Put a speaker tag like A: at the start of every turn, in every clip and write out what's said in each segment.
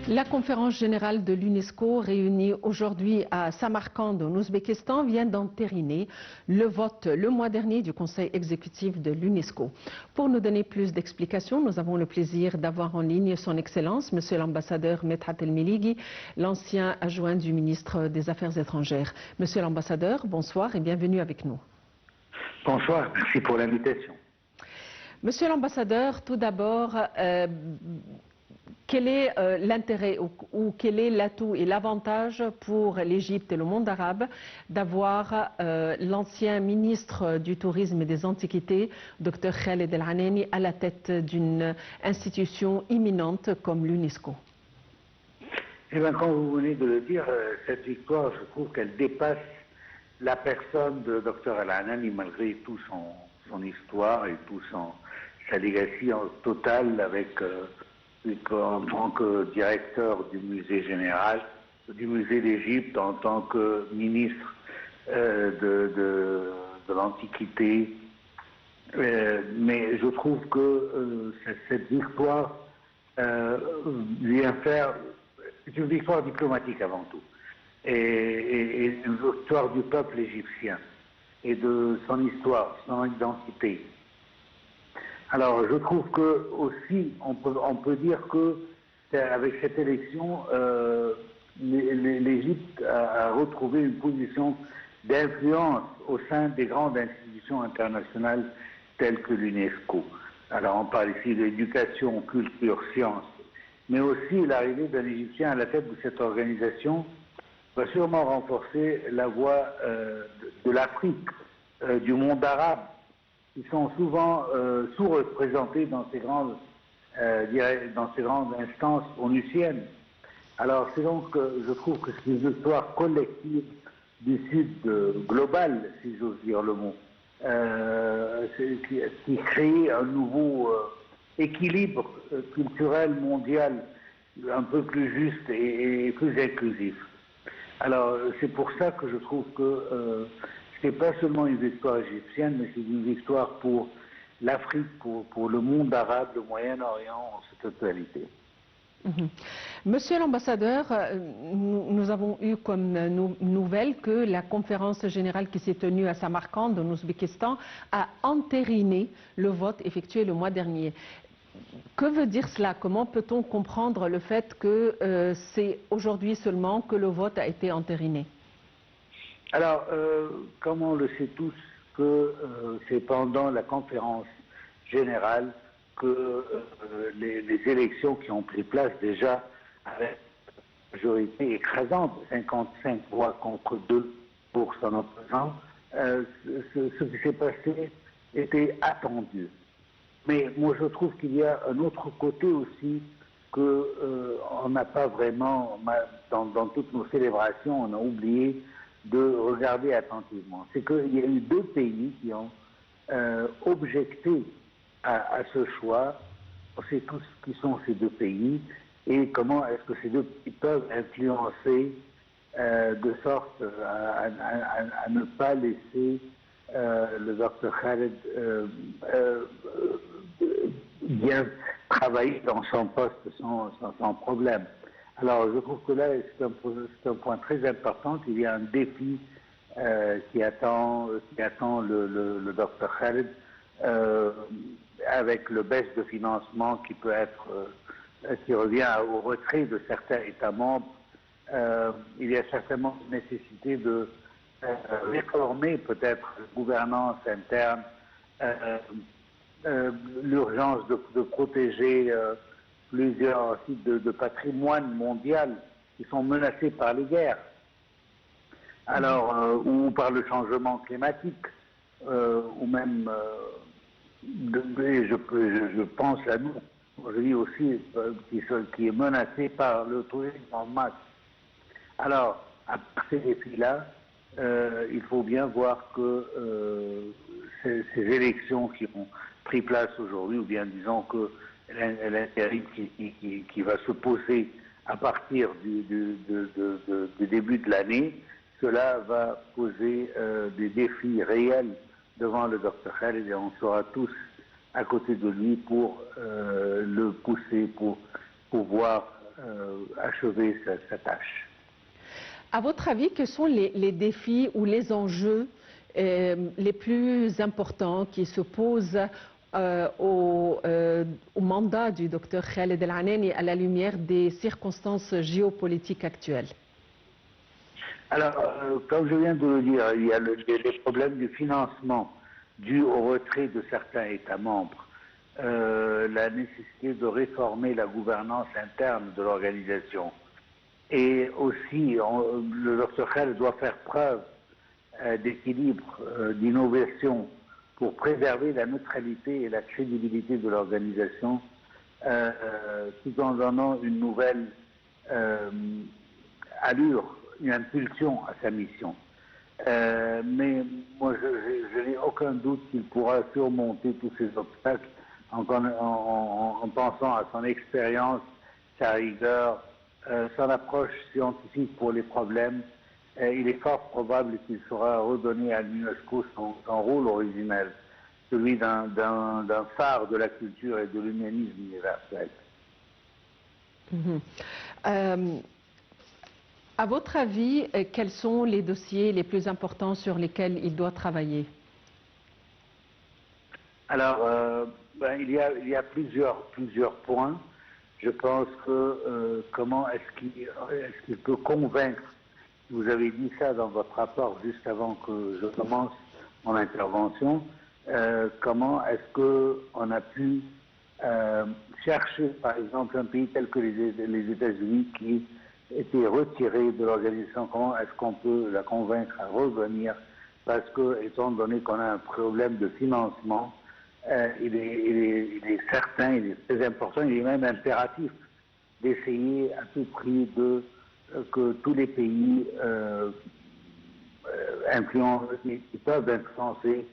A: La conférence générale de l'UNESCO réunie aujourd'hui à Samarcande en Ouzbékistan vient d'entériner le vote le mois dernier du Conseil exécutif de l'UNESCO. Pour nous donner plus d'explications, nous avons le plaisir d'avoir en ligne son Excellence, Monsieur l'ambassadeur Medhat El-Melighi, l'ancien adjoint du ministre des Affaires étrangères. Monsieur l'ambassadeur, bonsoir et bienvenue avec nous.
B: Bonsoir, merci pour l'invitation.
A: Monsieur l'ambassadeur, tout d'abord, quel est l'intérêt ou quel est l'atout et l'avantage pour l'Égypte et le monde arabe d'avoir l'ancien ministre du Tourisme et des Antiquités, Dr Khaled El-Anani, à la tête d'une institution imminente comme l'UNESCO?
B: Eh bien, comme vous venez de le dire, cette victoire, je trouve qu'elle dépasse la personne de Dr El-Anani, malgré tout son histoire et tout sa legacy totale avec... en tant que directeur du musée général, du musée d'Égypte, en tant que ministre de l'Antiquité. Mais je trouve que cette victoire vient faire... C'est une victoire diplomatique avant tout. Et une victoire du peuple égyptien et de son histoire, son identité. Alors, je trouve que aussi, on peut dire que avec cette élection, l'Égypte a retrouvé une position d'influence au sein des grandes institutions internationales telles que l'UNESCO. Alors, on parle ici d'éducation, culture, sciences, mais aussi l'arrivée d'un Égyptien à la tête de cette organisation va sûrement renforcer la voix de l'Afrique, du monde arabe, qui sont souvent sous-représentés dans ces grandes instances onusiennes. Alors c'est donc, je trouve que c'est une victoire collective du Sud global, si j'ose dire le mot, qui crée un nouveau équilibre culturel mondial un peu plus juste et plus inclusif. Alors c'est pour ça que je trouve que c'est pas seulement une victoire égyptienne, mais c'est une victoire pour l'Afrique, pour le monde arabe, le Moyen-Orient en sa totalité.
A: Monsieur l'ambassadeur, nous avons eu comme nouvelle que la conférence générale qui s'est tenue à Samarcande, en Ouzbékistan, a entériné le vote effectué le mois dernier. Que veut dire cela? Comment peut-on comprendre le fait que c'est aujourd'hui seulement que le vote a été entériné?
B: Alors, comme on le sait tous, que c'est pendant la conférence générale que les élections qui ont pris place déjà avec une majorité écrasante, 55 voix contre 2 pour son opposant, ce qui s'est passé était attendu. Mais moi je trouve qu'il y a un autre côté aussi que on n'a pas vraiment, dans toutes nos célébrations, on a oublié de regarder attentivement. C'est qu'il y a eu deux pays qui ont objecté à ce choix. On sait tous qui sont ces deux pays et comment est-ce que ces deux pays peuvent influencer de sorte à ne pas laisser le Dr Khaled bien travailler dans son poste sans problème. Alors, je trouve que là, c'est un point très important. Il y a un défi qui attend le Dr Khaled avec le baisse de financement qui peut être, qui revient au retrait de certains États membres. Il y a certainement une nécessité de réformer peut-être la gouvernance interne, l'urgence de protéger plusieurs sites de patrimoine mondial qui sont menacés par les guerres, alors ou par le changement climatique, ou même, je pense à nous, je dis aussi, qui est menacé par le tourisme en masse. Alors, à part ces défis-là, il faut bien voir que ces élections qui ont pris place aujourd'hui, ou bien disons que l'intérim qui va se poser à partir du début de l'année, cela va poser des défis réels devant le Dr Khaled et on sera tous à côté de lui pour le pousser, pour pouvoir achever sa tâche.
A: À votre avis, quels sont les défis ou les enjeux les plus importants qui se posent au mandat du Dr Khaled El-Anani à la lumière des circonstances géopolitiques actuelles?
B: Alors, comme je viens de le dire, il y a les problèmes du financement dû au retrait de certains États membres, la nécessité de réformer la gouvernance interne de l'organisation. Et aussi, le Dr Khaled doit faire preuve d'équilibre, d'innovation pour préserver la neutralité et la crédibilité de l'organisation, tout en donnant une nouvelle allure, une impulsion à sa mission. Mais moi, je n'ai aucun doute qu'il pourra surmonter tous ces obstacles en pensant à son expérience, sa rigueur, son approche scientifique pour les problèmes. Il est fort probable qu'il saura redonner à l'UNESCO son rôle originel, celui d'un phare de la culture et de l'humanisme universel.
A: À votre avis, quels sont les dossiers les plus importants sur lesquels il doit travailler?
B: Alors, il y a plusieurs points. Je pense que comment est-ce qu'il peut convaincre, vous avez dit ça dans votre rapport juste avant que je commence mon intervention, comment est-ce qu'on a pu chercher, par exemple, un pays tel que les États-Unis qui était retiré de l'organisation, comment est-ce qu'on peut la convaincre à revenir? Parce que, étant donné qu'on a un problème de financement, il est certain, il est très important, il est même impératif d'essayer à tout prix que tous les pays qui peuvent influencer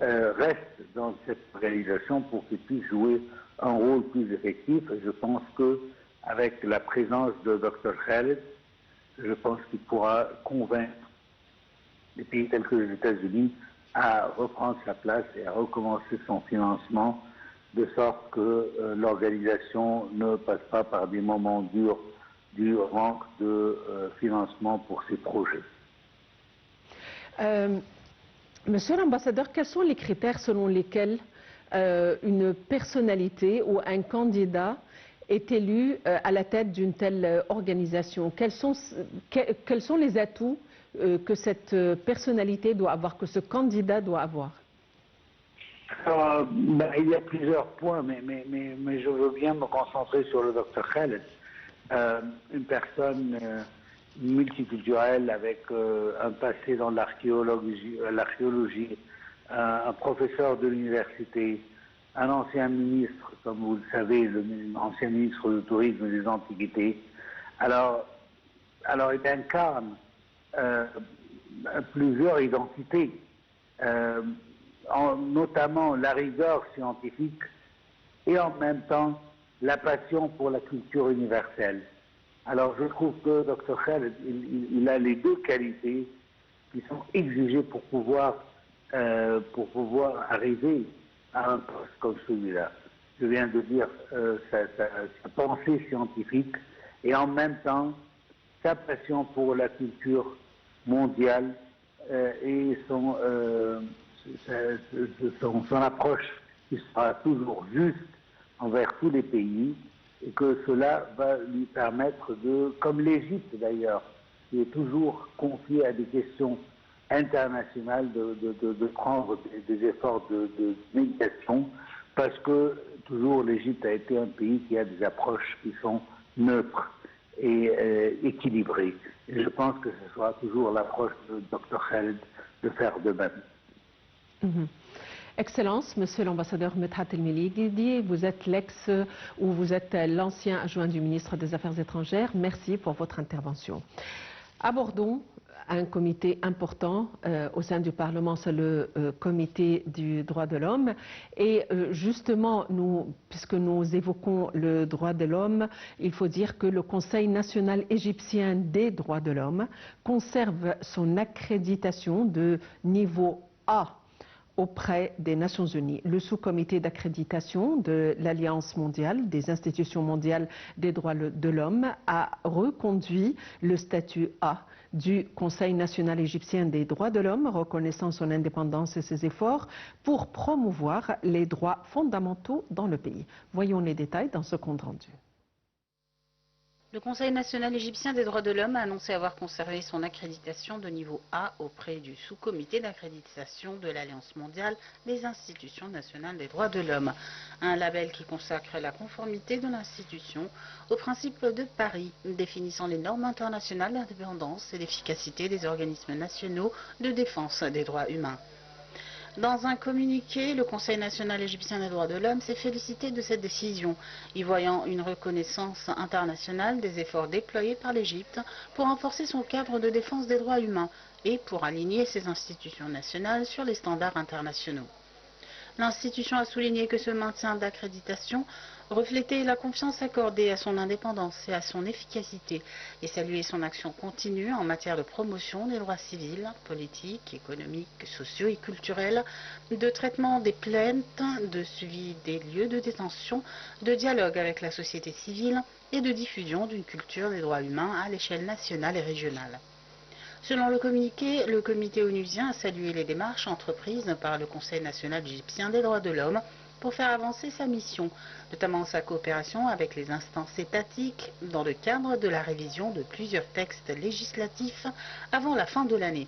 B: restent dans cette organisation pour qu'ils puissent jouer un rôle plus effectif. Et je pense qu'avec la présence de Dr Khaled, je pense qu'il pourra convaincre les pays tels que les États-Unis à reprendre sa place et à recommencer son financement, de sorte que l'organisation ne passe pas par des moments durs du manque de financement pour ses projets.
A: Monsieur l'ambassadeur, quels sont les critères selon lesquels une personnalité ou un candidat est élu à la tête d'une telle organisation? Quels sont les atouts que cette personnalité doit avoir, que ce candidat doit avoir?
B: Alors, il y a plusieurs points, mais je veux bien me concentrer sur le Dr Khaled. Une personne multiculturelle avec un passé dans l'archéologie, un professeur de l'université, un ancien ministre, comme vous le savez, l'ancien ministre du Tourisme et des Antiquités. Alors il incarne plusieurs identités, notamment la rigueur scientifique et en même temps la passion pour la culture universelle. Alors je trouve que Dr Khaled, il a les deux qualités qui sont exigées pour pouvoir arriver à un poste comme celui-là. Je viens de dire sa pensée scientifique et en même temps sa passion pour la culture mondiale et son approche qui sera toujours juste envers tous les pays, et que cela va lui permettre comme l'Égypte d'ailleurs, qui est toujours confiée à des questions internationales, de prendre des efforts de médiation, parce que toujours l'Égypte a été un pays qui a des approches qui sont neutres et équilibrées. Et je pense que ce sera toujours l'approche de Dr Khaled de faire de même.
A: Excellence, Monsieur l'ambassadeur Medhat El-Meligidi, vous êtes vous êtes l'ancien adjoint du ministre des Affaires étrangères. Merci pour votre intervention. Abordons un comité important au sein du Parlement, c'est le comité du droit de l'homme. Et justement, puisque nous évoquons le droit de l'homme, il faut dire que le Conseil national égyptien des droits de l'homme conserve son accréditation de niveau A auprès des Nations Unies. Le sous-comité d'accréditation de l'Alliance mondiale des institutions mondiales des droits de l'homme a reconduit le statut A du Conseil national égyptien des droits de l'homme, reconnaissant son indépendance et ses efforts pour promouvoir les droits fondamentaux dans le pays. Voyons les détails dans ce compte rendu.
C: Le Conseil national égyptien des droits de l'homme a annoncé avoir conservé son accréditation de niveau A auprès du sous-comité d'accréditation de l'Alliance mondiale des institutions nationales des droits de l'homme. Un label qui consacre la conformité de l'institution aux principes de Paris, définissant les normes internationales d'indépendance et d'efficacité des organismes nationaux de défense des droits humains. Dans un communiqué, le Conseil national égyptien des droits de l'homme s'est félicité de cette décision, y voyant une reconnaissance internationale des efforts déployés par l'Égypte pour renforcer son cadre de défense des droits humains et pour aligner ses institutions nationales sur les standards internationaux. L'institution a souligné que ce maintien d'accréditation reflétait la confiance accordée à son indépendance et à son efficacité et saluait son action continue en matière de promotion des droits civils, politiques, économiques, sociaux et culturels, de traitement des plaintes, de suivi des lieux de détention, de dialogue avec la société civile et de diffusion d'une culture des droits humains à l'échelle nationale et régionale. Selon le communiqué, le comité onusien a salué les démarches entreprises par le Conseil national égyptien des droits de l'homme pour faire avancer sa mission, notamment sa coopération avec les instances étatiques dans le cadre de la révision de plusieurs textes législatifs avant la fin de l'année.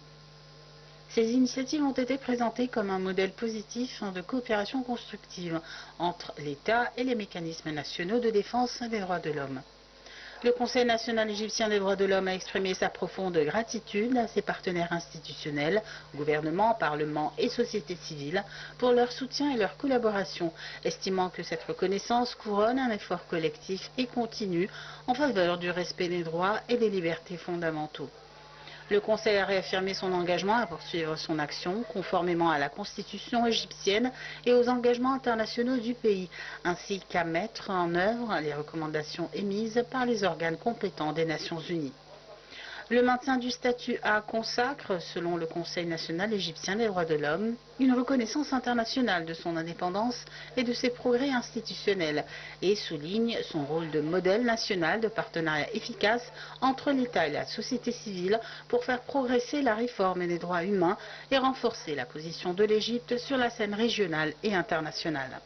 C: Ces initiatives ont été présentées comme un modèle positif de coopération constructive entre l'État et les mécanismes nationaux de défense des droits de l'homme. Le Conseil national égyptien des droits de l'homme a exprimé sa profonde gratitude à ses partenaires institutionnels, gouvernements, parlements et société civile, pour leur soutien et leur collaboration, estimant que cette reconnaissance couronne un effort collectif et continu en faveur du respect des droits et des libertés fondamentaux. Le Conseil a réaffirmé son engagement à poursuivre son action conformément à la constitution égyptienne et aux engagements internationaux du pays, ainsi qu'à mettre en œuvre les recommandations émises par les organes compétents des Nations Unies. Le maintien du statut A consacre, selon le Conseil national égyptien des droits de l'homme, une reconnaissance internationale de son indépendance et de ses progrès institutionnels et souligne son rôle de modèle national de partenariat efficace entre l'État et la société civile pour faire progresser la réforme des droits humains et renforcer la position de l'Égypte sur la scène régionale et internationale.